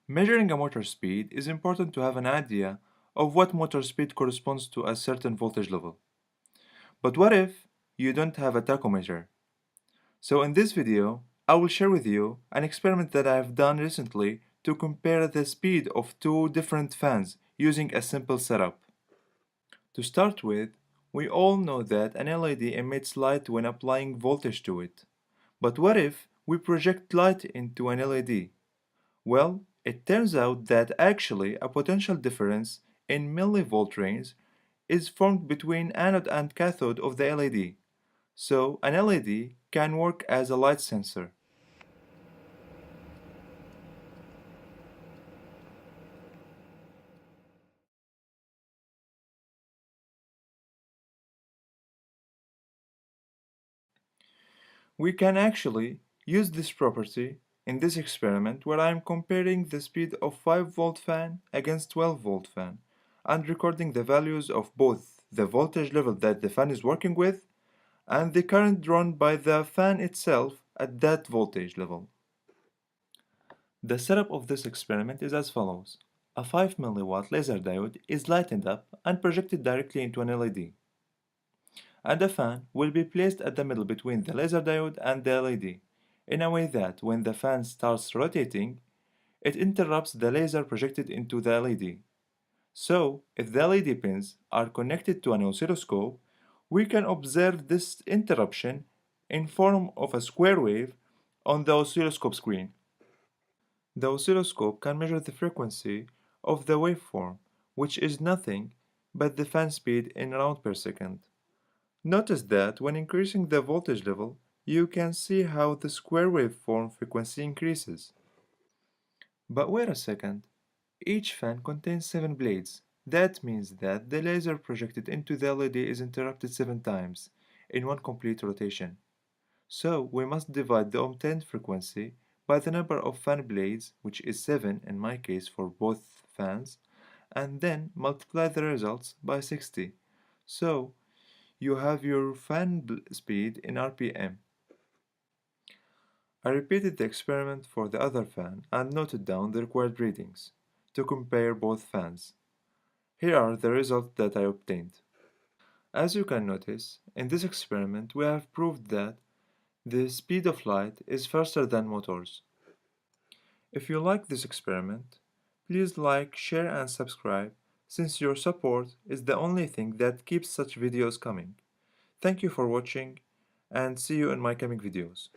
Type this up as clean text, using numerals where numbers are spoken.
Measuring a motor speed is important to have an idea of what motor speed corresponds to a certain voltage level. But what if you don't have a tachometer? So in this video, I will share with you an experiment that I have done recently to compare the speed of two different fans using a simple setup. To start with, we all know that an LED emits light when applying voltage to it. But what if we project light into an LED? Well, it turns out that actually a potential difference in millivolt range is formed between anode and cathode of the LED. So an LED can work as a light sensor. We can actually use this property in this experiment where I am comparing the speed of 5-volt fan against 12-volt fan and recording the values of both the voltage level that the fan is working with and the current drawn by the fan itself at that voltage level. The setup of this experiment is as follows. A 5 milliwatt laser diode is lightened up and projected directly into an LED, and a fan will be placed at the middle between the laser diode and the LED, in a way that when the fan starts rotating, it interrupts the laser projected into the LED. So, if the LED pins are connected to an oscilloscope, we can observe this interruption in form of a square wave on the oscilloscope screen. The oscilloscope can measure the frequency of the waveform, which is nothing but the fan speed in round per second. Notice that when increasing the voltage level, you can see how the square waveform frequency increases. But wait a second. Each fan contains 7 blades. That means that the laser projected into the LED is interrupted 7 times in one complete rotation. So we must divide the obtained frequency by the number of fan blades, which is 7 in my case for both fans, and then multiply the results by 60. So you have your fan speed in RPM. I repeated the experiment for the other fan and noted down the required readings to compare both fans. Here are the results that I obtained. As you can notice, in this experiment we have proved that the speed of light is faster than motors. If you like this experiment, please like, share and subscribe since your support is the only thing that keeps such videos coming. Thank you for watching and see you in my coming videos.